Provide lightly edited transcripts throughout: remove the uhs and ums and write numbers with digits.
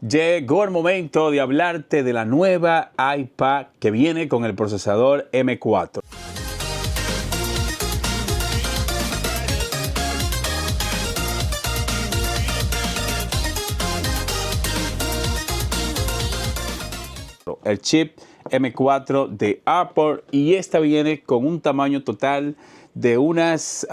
Llegó el momento de hablarte de la nueva iPad que viene con el procesador M4. El chip M4 de Apple, y esta viene con un tamaño total de unas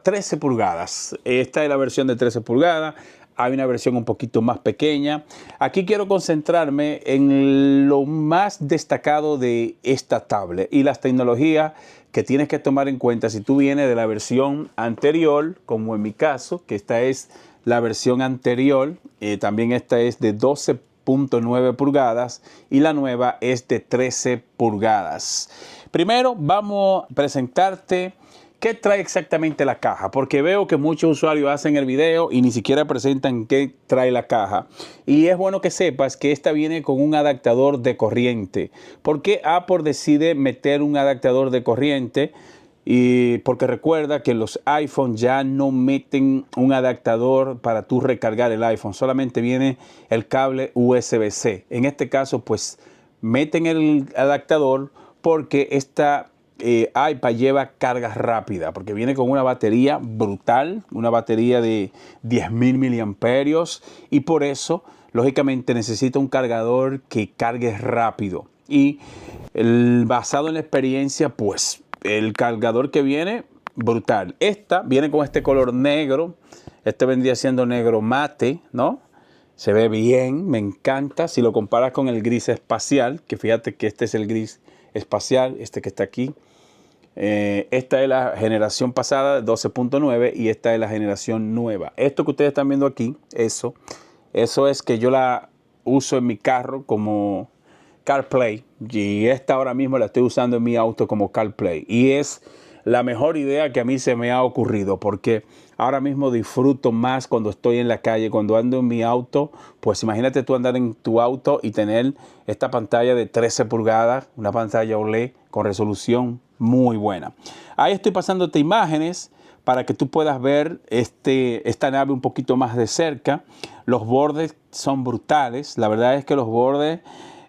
13 pulgadas. Esta es la versión de 13 pulgadas. Hay una versión un poquito más pequeña. Aquí quiero concentrarme en lo más destacado de esta tablet y las tecnologías que tienes que tomar en cuenta si tú vienes de la versión anterior, como en mi caso, que esta es la versión anterior. También esta es de 12.9 pulgadas y la nueva es de 13 pulgadas. Primero vamos a presentarte qué trae exactamente la caja, porque veo que muchos usuarios hacen el video y ni siquiera presentan qué trae la caja. Y es bueno que sepas que esta viene con un adaptador de corriente. ¿Por qué Apple decide meter un adaptador de corriente? Y porque recuerda que los iPhone ya no meten un adaptador para tú recargar el iPhone, solamente viene el cable USB-C. En este caso, pues meten el adaptador porque esta iPad lleva carga rápida, porque viene con una batería brutal, una batería de 10.000 miliamperios, y por eso, lógicamente, necesita un cargador que cargue rápido. Y basado en la experiencia, pues el cargador que viene, brutal. Esta viene con este color negro. Este vendría siendo negro mate, ¿no? Se ve bien, me encanta. Si lo comparas con el gris espacial, que fíjate que este es el gris espacial, este que está aquí. Esta es la generación pasada, 12.9, y esta es la generación nueva. Esto que ustedes están viendo aquí, eso es que yo la uso en mi carro como CarPlay, y esta ahora mismo la estoy usando en mi auto como CarPlay, y es la mejor idea que a mí se me ha ocurrido, porque ahora mismo disfruto más cuando estoy en la calle, cuando ando en mi auto. Pues imagínate tú andar en tu auto y tener esta pantalla de 13 pulgadas, una pantalla OLED con resolución muy buena. Ahí estoy pasándote imágenes para que tú puedas ver esta nave un poquito más de cerca. Los bordes son brutales, la verdad es que los bordes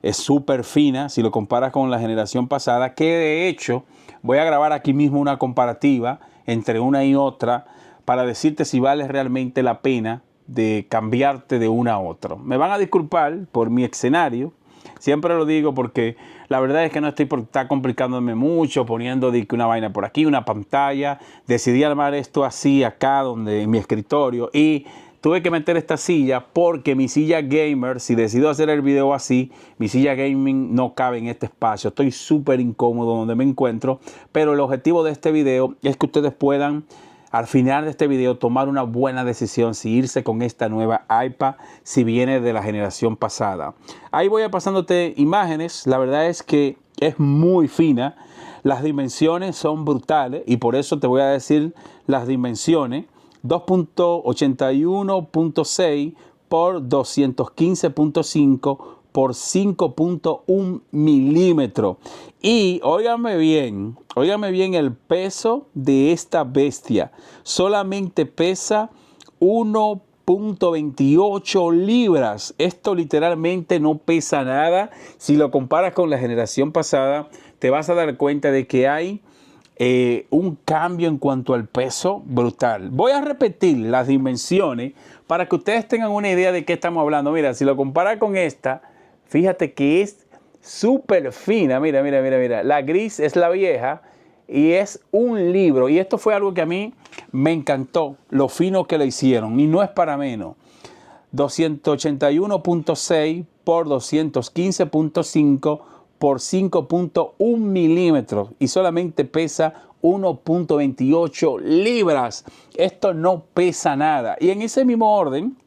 es súper fina si lo comparas con la generación pasada, que de hecho voy a grabar aquí mismo una comparativa entre una y otra para decirte si vale realmente la pena de cambiarte de una a otra. Me van a disculpar por mi escenario, siempre lo digo porque la verdad es que no estoy por estar complicándome mucho, poniendo una vaina por aquí, una pantalla. Decidí armar esto así acá donde en mi escritorio, y tuve que meter esta silla porque mi silla gamer, si decido hacer el video así, mi silla gaming no cabe en este espacio. Estoy súper incómodo donde me encuentro, pero el objetivo de este video es que ustedes puedan, al final de este video, tomar una buena decisión si irse con esta nueva iPad, si viene de la generación pasada. Ahí voy a pasándote imágenes. La verdad es que es muy fina. Las dimensiones son brutales y por eso te voy a decir las dimensiones. 2.81.6 por 215.5 por 5.1 milímetros. Y óigame bien el peso de esta bestia. Solamente pesa 1.28 libras. Esto literalmente no pesa nada. Si lo comparas con la generación pasada, te vas a dar cuenta de que hay un cambio en cuanto al peso brutal. Voy a repetir las dimensiones para que ustedes tengan una idea de qué estamos hablando. Mira, si lo comparas con esta, fíjate que es súper fina. Mira. La gris es la vieja y es un libro. Y esto fue algo que a mí me encantó, lo fino que lo hicieron. Y no es para menos. 281.6 por 215.5 por 5.1 milímetros y solamente pesa 1.28 libras. Esto no pesa nada. Y en ese mismo orden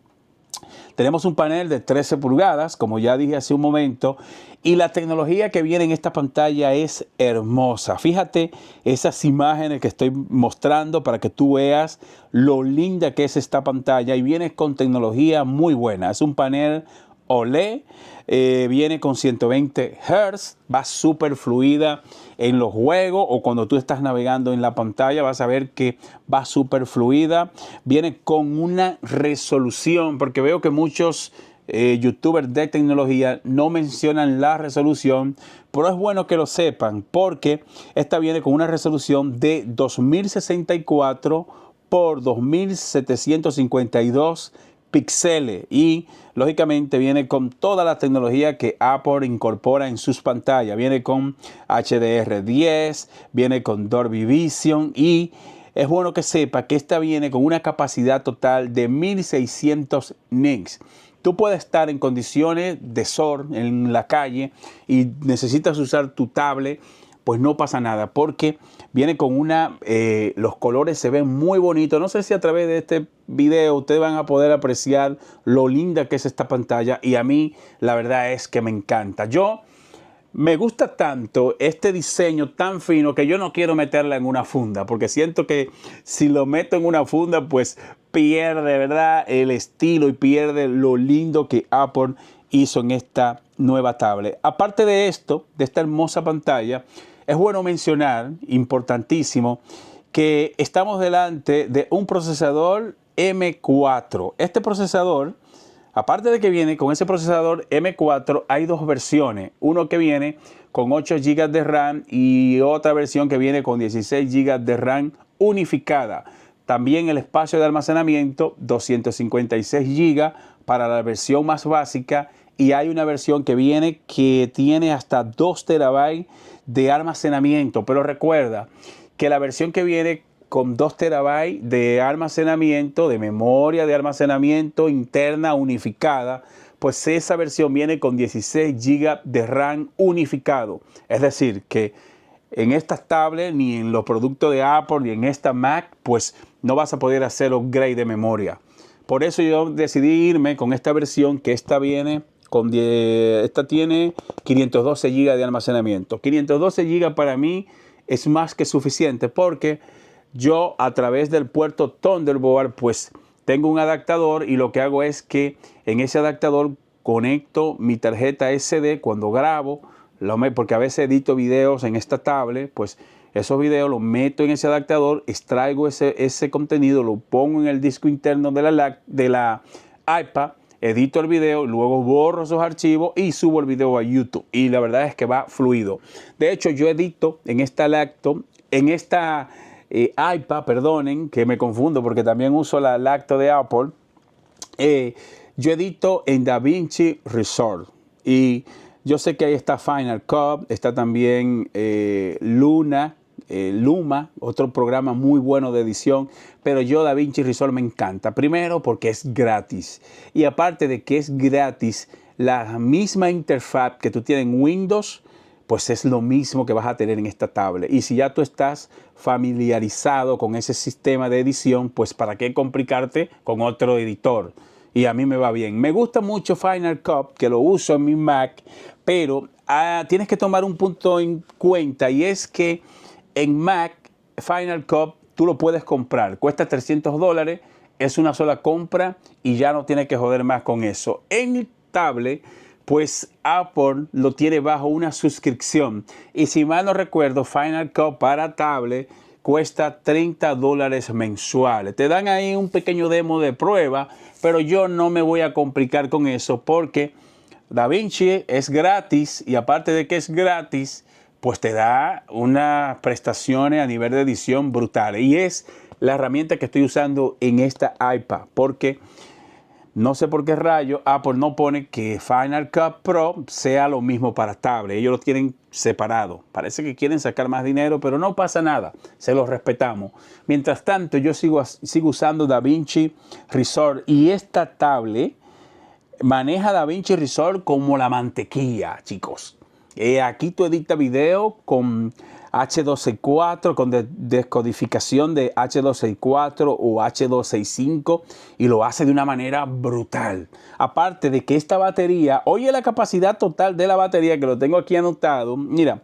tenemos un panel de 13 pulgadas, como ya dije hace un momento, y la tecnología que viene en esta pantalla es hermosa. Fíjate esas imágenes que estoy mostrando para que tú veas lo linda que es esta pantalla, y viene con tecnología muy buena. Es un panel OLED, viene con 120 Hz, va súper fluida en los juegos o cuando tú estás navegando en la pantalla, vas a ver que va súper fluida. Viene con una resolución, porque veo que muchos youtubers de tecnología no mencionan la resolución, pero es bueno que lo sepan porque esta viene con una resolución de 2064 por 2752 píxeles y lógicamente viene con toda la tecnología que Apple incorpora en sus pantallas. Viene con HDR10, viene con Dolby Vision y es bueno que sepa que esta viene con una capacidad total de 1600 nits. Tú puedes estar en condiciones de sol en la calle y necesitas usar tu tablet, pues no pasa nada porque viene con los colores se ven muy bonitos. No sé si a través de este video ustedes van a poder apreciar lo linda que es esta pantalla y a mí la verdad es que me encanta. Me gusta tanto este diseño tan fino que yo no quiero meterla en una funda porque siento que si lo meto en una funda pues pierde, ¿verdad?, el estilo y pierde lo lindo que Apple hizo en esta nueva tablet. Aparte de esto, de esta hermosa pantalla, es bueno mencionar, importantísimo, que estamos delante de un procesador M4. Este procesador, aparte de que viene con ese procesador M4, hay dos versiones. Uno que viene con 8 GB de RAM y otra versión que viene con 16 GB de RAM unificada. También el espacio de almacenamiento, 256 GB para la versión más básica. Y hay una versión que viene que tiene hasta 2 TB de almacenamiento. Pero recuerda que la versión que viene con 2 TB de almacenamiento, de memoria de almacenamiento interna unificada, pues esa versión viene con 16 GB de RAM unificado. Es decir, que en estas tablets, ni en los productos de Apple, ni en esta Mac, pues no vas a poder hacer upgrade de memoria. Por eso yo decidí irme con esta versión que esta viene con esta tiene 512 GB de almacenamiento. 512 GB para mí es más que suficiente porque yo a través del puerto Thunderbolt pues tengo un adaptador y lo que hago es que en ese adaptador conecto mi tarjeta SD cuando grabo, porque a veces edito videos en esta tablet, pues esos videos los meto en ese adaptador, extraigo ese contenido, lo pongo en el disco interno de la iPad, edito el video, luego borro esos archivos y subo el video a YouTube. Y la verdad es que va fluido. De hecho, yo edito en esta iPad, perdonen que me confundo porque también uso la lacto de Apple. Yo edito en DaVinci Resolve y yo sé que ahí está Final Cut, está también Luma, otro programa muy bueno de edición, pero yo DaVinci Resolve me encanta. Primero porque es gratis y aparte de que es gratis, la misma interfaz que tú tienes en Windows, pues es lo mismo que vas a tener en esta tablet. Y si ya tú estás familiarizado con ese sistema de edición, pues para qué complicarte con otro editor. Y a mí me va bien. Me gusta mucho Final Cut, que lo uso en mi Mac, pero tienes que tomar un punto en cuenta y es que en Mac Final Cut tú lo puedes comprar. Cuesta $300, es una sola compra y ya no tienes que joder más con eso. En el tablet, pues Apple lo tiene bajo una suscripción. Y si mal no recuerdo, Final Cut para tablet cuesta $30 mensuales. Te dan ahí un pequeño demo de prueba, pero yo no me voy a complicar con eso porque DaVinci es gratis y aparte de que es gratis, pues te da unas prestaciones a nivel de edición brutales. Y es la herramienta que estoy usando en esta iPad porque no sé por qué rayo Apple no pone que Final Cut Pro sea lo mismo para tablet. Ellos lo tienen separado. Parece que quieren sacar más dinero, pero no pasa nada. Se los respetamos. Mientras tanto, yo sigo usando DaVinci Resolve y esta tablet maneja DaVinci Resolve como la mantequilla, chicos. Aquí tú editas video con H264, con descodificación de H264 o H265 y lo hace de una manera brutal. Aparte de que esta batería, oye la capacidad total de la batería que lo tengo aquí anotado, mira,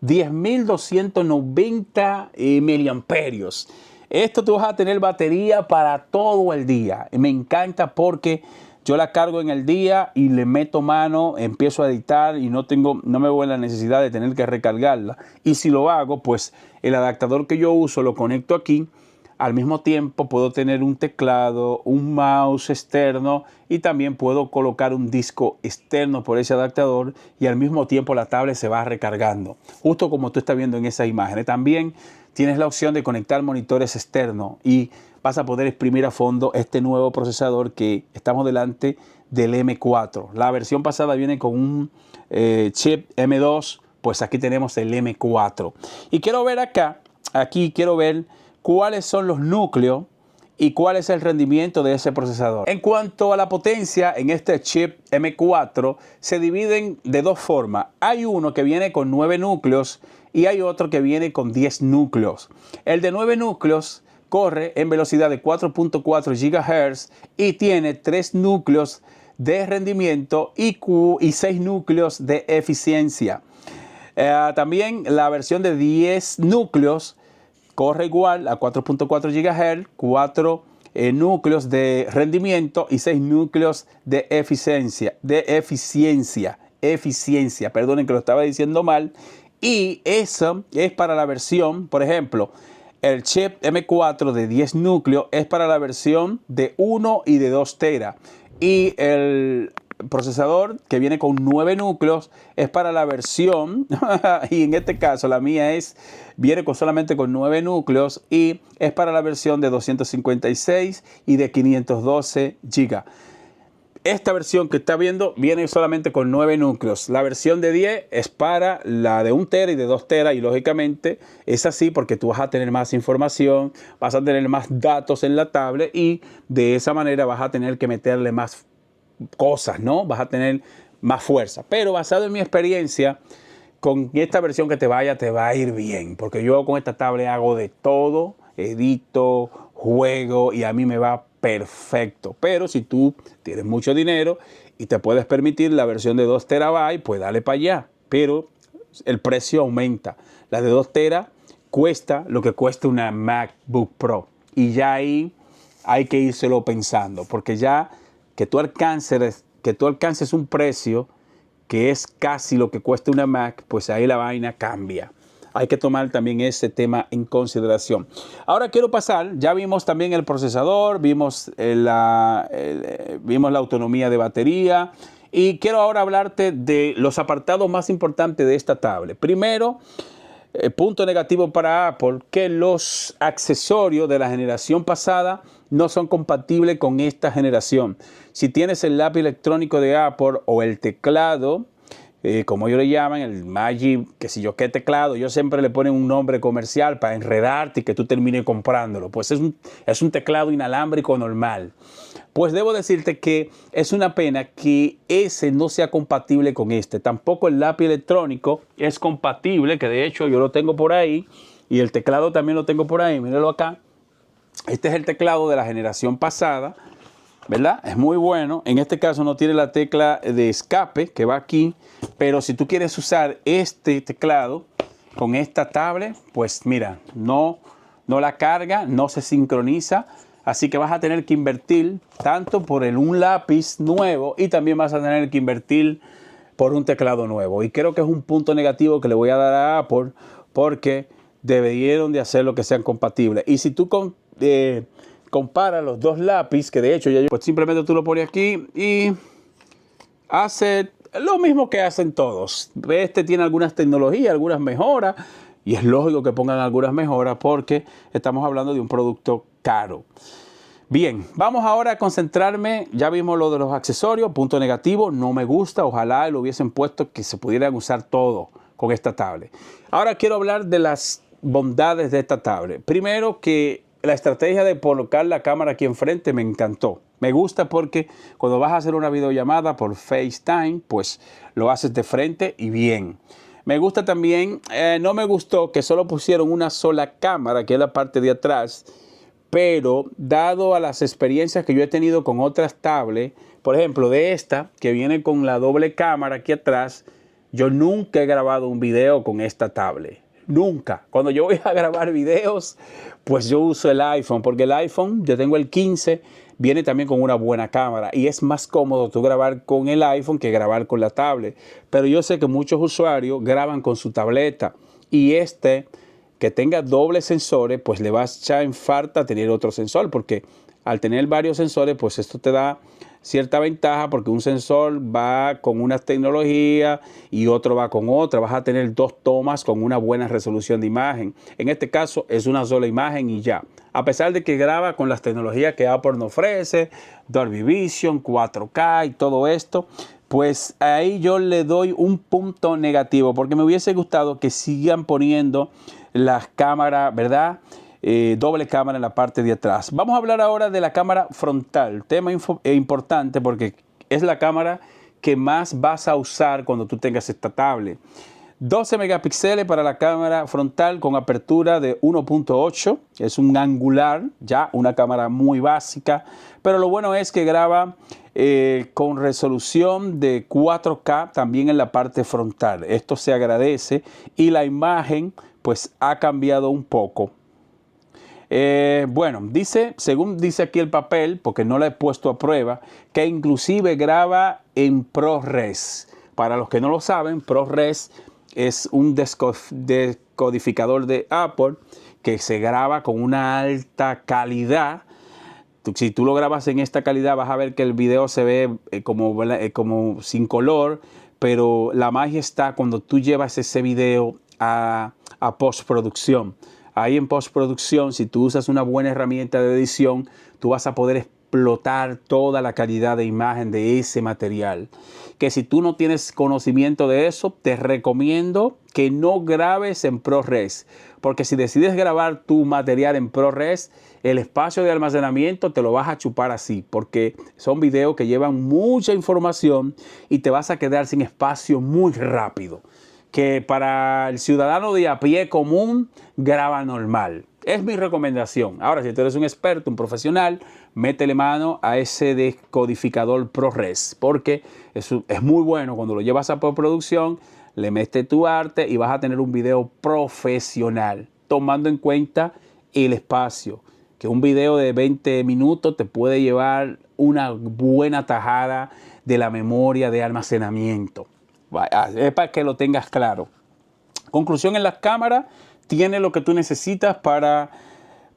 10.290 miliamperios. Esto tú vas a tener batería para todo el día. Me encanta porque yo la cargo en el día y le meto mano, empiezo a editar y no me veo en la necesidad de tener que recargarla. Y si lo hago, pues el adaptador que yo uso lo conecto aquí al mismo tiempo puedo tener un teclado, un mouse externo y también puedo colocar un disco externo por ese adaptador y al mismo tiempo la tablet se va recargando, justo como tú estás viendo en esa imagen. También tienes la opción de conectar monitores externos y vas a poder exprimir a fondo este nuevo procesador que estamos delante del M4. La versión pasada viene con un chip M2, pues aquí tenemos el M4. Y quiero ver aquí quiero ver cuáles son los núcleos y cuál es el rendimiento de ese procesador. En cuanto a la potencia, en este chip M4 se dividen de dos formas. Hay uno que viene con 9 núcleos y hay otro que viene con 10 núcleos. El de 9 núcleos corre en velocidad de 4.4 GHz y tiene 3 núcleos de rendimiento y 6 núcleos de eficiencia. También la versión de 10 núcleos corre igual a 4.4 GHz, 4 núcleos de rendimiento y 6 núcleos de eficiencia. Perdonen que lo estaba diciendo mal. Y eso es para la versión, por ejemplo, el chip M4 de 10 núcleos es para la versión de 1 y de 2 teras. Y el procesador que viene con 9 núcleos es para la versión, y en este caso la mía viene solamente con 9 núcleos y es para la versión de 256 y de 512 GB. Esta versión que está viendo viene solamente con 9 núcleos. La versión de 10 es para la de 1 tera y de 2 teras y lógicamente es así porque tú vas a tener más información, vas a tener más datos en la tablet y de esa manera vas a tener que meterle más cosas, ¿no? Vas a tener más fuerza. Pero basado en mi experiencia, con esta versión que te va a ir bien. Porque yo con esta tablet hago de todo, edito, juego y a mí me va perfecto. Pero si tú tienes mucho dinero y te puedes permitir la versión de 2 terabytes, pues dale para allá. Pero el precio aumenta. La de 2 teras cuesta lo que cuesta una MacBook Pro. Y ya ahí hay que írselo pensando. Porque ya que tú alcances un precio que es casi lo que cuesta una Mac, pues ahí la vaina cambia. Hay que tomar también ese tema en consideración. Ahora quiero pasar, ya vimos también el procesador, vimos la autonomía de batería y quiero ahora hablarte de los apartados más importantes de esta tablet. Primero, punto negativo para Apple, que los accesorios de la generación pasada no son compatibles con esta generación. Si tienes el lápiz electrónico de Apple o el teclado, como ellos le llaman, el Magic, que si yo qué teclado, ellos siempre le ponen un nombre comercial para enredarte y que tú termines comprándolo. Pues es un teclado inalámbrico normal. Pues debo decirte que es una pena que ese no sea compatible con este. Tampoco el lápiz electrónico es compatible, que de hecho yo lo tengo por ahí y el teclado también lo tengo por ahí. Míralo acá. Este es el teclado de la generación pasada, ¿verdad? Es muy bueno. En este caso no tiene la tecla de escape que va aquí, pero si tú quieres usar este teclado con esta tablet, pues mira, no la carga, no se sincroniza, así que vas a tener que invertir tanto por un lápiz nuevo y también vas a tener que invertir por un teclado nuevo. Y creo que es un punto negativo que le voy a dar a Apple porque debieron de hacer lo que sean compatibles. Y si tú compara los dos lápices, que de hecho ya pues simplemente tú lo pones aquí y hace lo mismo que hacen todos. Este tiene algunas tecnologías, algunas mejoras y es lógico que pongan algunas mejoras porque estamos hablando de un producto caro. Bien, vamos ahora a concentrarme, ya vimos lo de los accesorios, punto negativo, no me gusta, ojalá lo hubiesen puesto que se pudieran usar todo con esta tablet. Ahora quiero hablar de las bondades de esta tablet. Primero, que la estrategia de colocar la cámara aquí enfrente me encantó. Me gusta porque cuando vas a hacer una videollamada por FaceTime, pues lo haces de frente y bien. Me gusta también, no me gustó que solo pusieron una sola cámara, que es la parte de atrás, pero dado a las experiencias que yo he tenido con otras tablets, por ejemplo de esta, que viene con la doble cámara aquí atrás, yo nunca he grabado un video con esta tablet. Nunca. Cuando yo voy a grabar videos, pues yo uso el iPhone, porque el iPhone, yo tengo el 15, viene también con una buena cámara y es más cómodo tú grabar con el iPhone que grabar con la tablet. Pero yo sé que muchos usuarios graban con su tableta y que tenga dobles sensores, pues le vas a echar en falta tener otro sensor, porque al tener varios sensores, pues esto te da cierta ventaja, porque un sensor va con una tecnología y otro va con otra. Vas a tener dos tomas con una buena resolución de imagen. En este caso es una sola imagen y ya. A pesar de que graba con las tecnologías que Apple nos ofrece, Dolby Vision, 4K y todo esto, pues ahí yo le doy un punto negativo, porque me hubiese gustado que sigan poniendo las cámaras, ¿verdad? Doble cámara en la parte de atrás. Vamos a hablar ahora de la cámara frontal, tema importante porque es la cámara que más vas a usar cuando tú tengas esta tablet. 12 megapíxeles para la cámara frontal con apertura de 1.8, es un angular, ya una cámara muy básica, pero lo bueno es que graba con resolución de 4K también en la parte frontal. Esto se agradece y la imagen pues ha cambiado un poco. Bueno, según dice aquí el papel, porque no la he puesto a prueba, que inclusive graba en ProRes. Para los que no lo saben, ProRes es un descodificador de Apple que se graba con una alta calidad. Si tú lo grabas en esta calidad, vas a ver que el video se ve como sin color, pero la magia está cuando tú llevas ese video a postproducción. Ahí en postproducción, si tú usas una buena herramienta de edición, tú vas a poder explotar toda la calidad de imagen de ese material. Que si tú no tienes conocimiento de eso, te recomiendo que no grabes en ProRes. Porque si decides grabar tu material en ProRes, el espacio de almacenamiento te lo vas a chupar así. Porque son videos que llevan mucha información y te vas a quedar sin espacio muy rápido. Que para el ciudadano de a pie común, graba normal. Es mi recomendación. Ahora, si tú eres un experto, un profesional, métele mano a ese descodificador ProRes, porque es muy bueno cuando lo llevas a postproducción, le metes tu arte y vas a tener un video profesional, tomando en cuenta el espacio. Que un video de 20 minutos te puede llevar una buena tajada de la memoria de almacenamiento. Es para que lo tengas claro. Conclusión: en las cámaras tiene lo que tú necesitas para,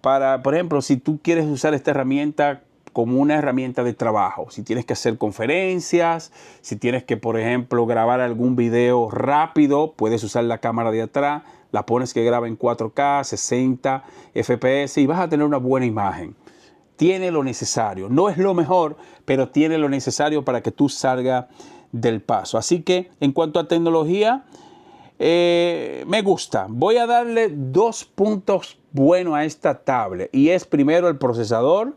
por ejemplo, si tú quieres usar esta herramienta como una herramienta de trabajo, si tienes que hacer conferencias, si tienes que, por ejemplo, grabar algún video rápido, puedes usar la cámara de atrás, la pones que graba en 4K, 60 FPS y vas a tener una buena imagen. Tiene lo necesario. No es lo mejor, pero tiene lo necesario para que tú salgas del paso. Así que en cuanto a tecnología, me gusta. Voy a darle 2 puntos buenos a esta tablet. Y es primero el procesador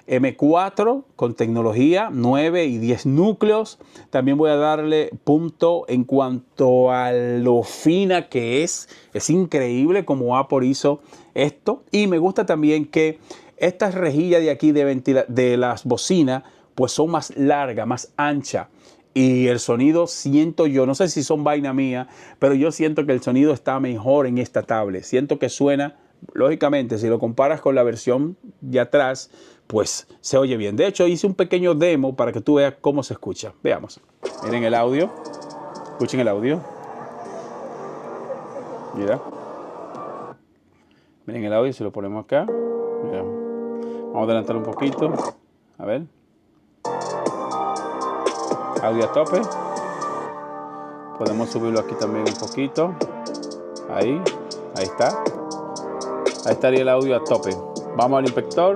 M4 con tecnología 9 y 10 núcleos. También voy a darle punto en cuanto a lo fina que es. Es increíble como Apple hizo esto. Y me gusta también que estas rejillas de aquí de las bocinas pues son más largas, más anchas. Y el sonido siento yo, no sé si son vaina mía, pero yo siento que el sonido está mejor en esta tablet. Siento que suena, lógicamente, si lo comparas con la versión de atrás, pues se oye bien. De hecho, hice un pequeño demo para que tú veas cómo se escucha. Veamos. Miren el audio. Escuchen el audio. Mira. Miren el audio, si lo ponemos acá. Mira. Vamos a adelantar un poquito. A ver. Audio a tope. Podemos subirlo aquí también un poquito. Ahí está. Ahí estaría el audio a tope. Vamos al inspector.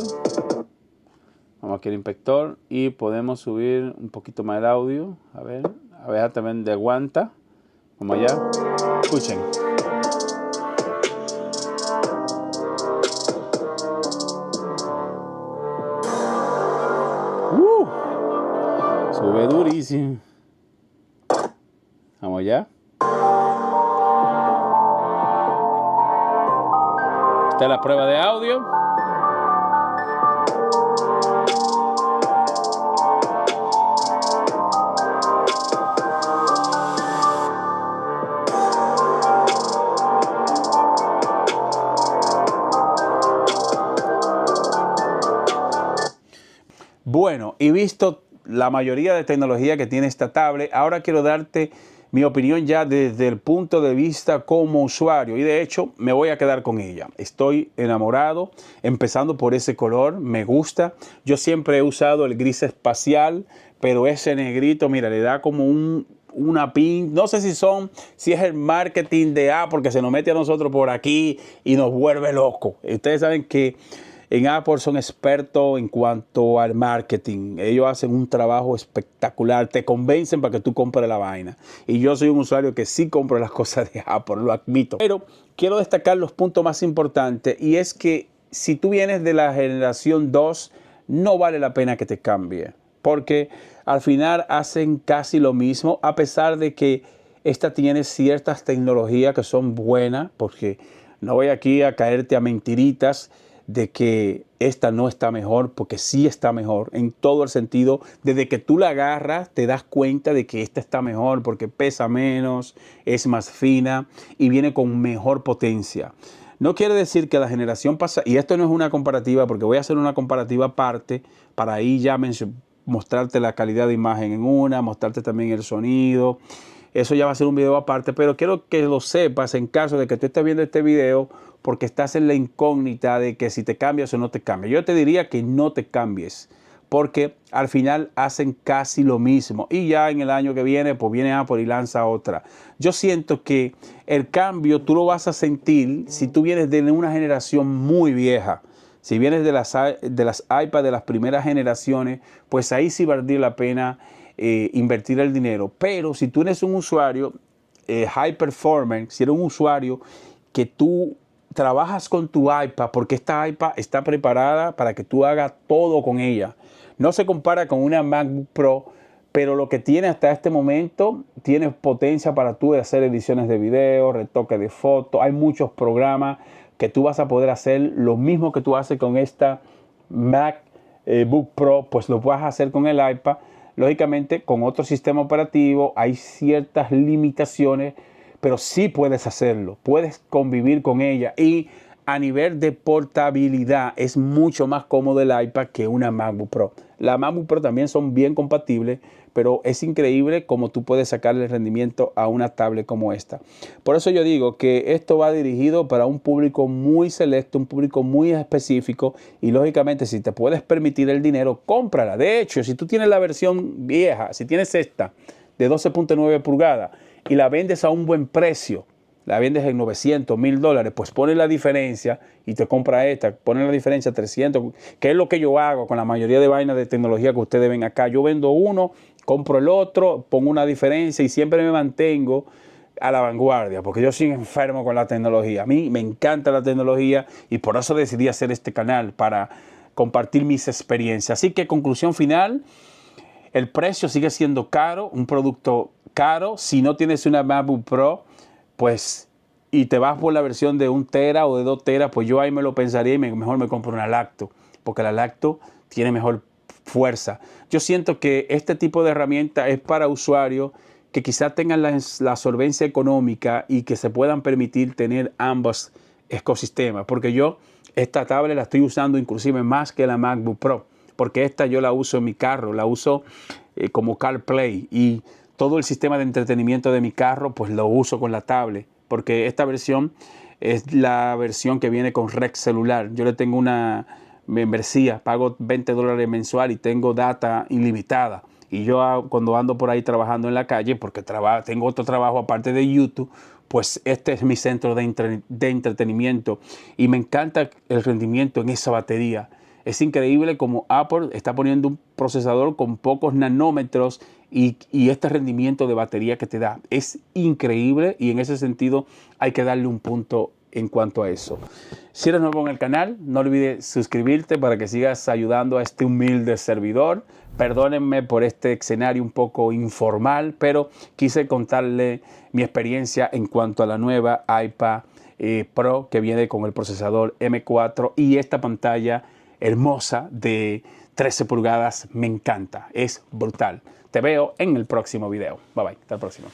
Vamos aquí al inspector y podemos subir un poquito más el audio. A ver también de aguanta. Vamos allá. Escuchen. Sube durísimo. Vamos allá. Esta es la prueba de audio. Bueno, y visto la mayoría de tecnología que tiene esta tablet, ahora quiero darte mi opinión ya desde el punto de vista como usuario, y de hecho me voy a quedar con ella. Estoy enamorado, empezando por ese color, me gusta. Yo siempre he usado el gris espacial, pero ese negrito, mira, le da como una pin, no sé si es el marketing de Apple que se nos mete a nosotros por aquí y nos vuelve locos. Ustedes saben que en Apple son expertos en cuanto al marketing. Ellos hacen un trabajo espectacular. Te convencen para que tú compres la vaina. Y yo soy un usuario que sí compro las cosas de Apple, lo admito. Pero quiero destacar los puntos más importantes. Y es que si tú vienes de la generación 2, no vale la pena que te cambie. Porque al final hacen casi lo mismo. A pesar de que esta tiene ciertas tecnologías que son buenas. Porque no voy aquí a caerte a mentiritas de que esta no está mejor, porque sí está mejor en todo el sentido. Desde que tú la agarras te das cuenta de que esta está mejor porque pesa menos, es más fina y viene con mejor potencia. No quiere decir que la generación pasada, y esto no es una comparativa porque voy a hacer una comparativa aparte para ahí ya mostrarte la calidad de imagen en una, mostrarte también el sonido. Eso ya va a ser un video aparte, pero quiero que lo sepas en caso de que tú estés viendo este video porque estás en la incógnita de que si te cambias o no te cambias. Yo te diría que no te cambies, porque al final hacen casi lo mismo. Y ya en el año que viene, pues viene Apple y lanza otra. Yo siento que el cambio tú lo vas a sentir si tú vienes de una generación muy vieja. Si vienes de las iPads de las primeras generaciones, pues ahí sí valdría la pena invertir el dinero. Pero si tú eres un usuario high performance, si eres un usuario que tú trabajas con tu iPad, porque esta iPad está preparada para que tú hagas todo con ella. No se compara con una MacBook Pro, pero lo que tiene hasta este momento, tiene potencia para tú hacer ediciones de video, retoque de fotos. Hay muchos programas que tú vas a poder hacer lo mismo que tú haces con esta MacBook Pro, pues lo vas a hacer con el iPad. Lógicamente, con otro sistema operativo hay ciertas limitaciones, pero sí puedes hacerlo, puedes convivir con ella y a nivel de portabilidad es mucho más cómodo el iPad que una MacBook Pro. Las MacBook Pro también son bien compatibles, pero es increíble cómo tú puedes sacarle el rendimiento a una tablet como esta. Por eso yo digo que esto va dirigido para un público muy selecto, un público muy específico y lógicamente si te puedes permitir el dinero, cómprala. De hecho, si tú tienes la versión vieja, si tienes esta de 12.9 pulgadas y la vendes a un buen precio, la vendes en 900, $1000, pues pones la diferencia y te compra esta, pones la diferencia 300, que es lo que yo hago con la mayoría de vainas de tecnología que ustedes ven acá. Yo vendo uno, compro el otro, pongo una diferencia y siempre me mantengo a la vanguardia, porque yo soy enfermo con la tecnología. A mí me encanta la tecnología y por eso decidí hacer este canal, para compartir mis experiencias. Así que conclusión final, el precio sigue siendo caro, un producto caro. Si no tienes una MacBook Pro, pues, y te vas por la versión de 1 tera o de 2 teras, pues yo ahí me lo pensaría y mejor me compro una Lacto, porque la Lacto tiene mejor fuerza. Yo siento que este tipo de herramienta es para usuarios que quizás tengan la solvencia económica y que se puedan permitir tener ambos ecosistemas, porque yo esta tablet la estoy usando inclusive más que la MacBook Pro, porque esta yo la uso en mi carro, la uso como CarPlay y todo el sistema de entretenimiento de mi carro pues lo uso con la tablet, porque esta versión es la versión que viene con red celular. Yo le tengo una membresía, pago $20 mensual y tengo data ilimitada. Y yo cuando ando por ahí trabajando en la calle, porque tengo otro trabajo aparte de YouTube, pues este es mi centro de entretenimiento y me encanta el rendimiento en esa batería. Es increíble como Apple está poniendo un procesador con pocos nanómetros y este rendimiento de batería que te da es increíble y en ese sentido hay que darle un punto en cuanto a eso. Si eres nuevo en el canal, no olvides suscribirte para que sigas ayudando a este humilde servidor. Perdónenme por este escenario un poco informal, pero quise contarle mi experiencia en cuanto a la nueva iPad Pro que viene con el procesador M4 y esta pantalla hermosa de 13 pulgadas. Me encanta, es brutal. Te veo en el próximo video. Bye bye, hasta el próximo.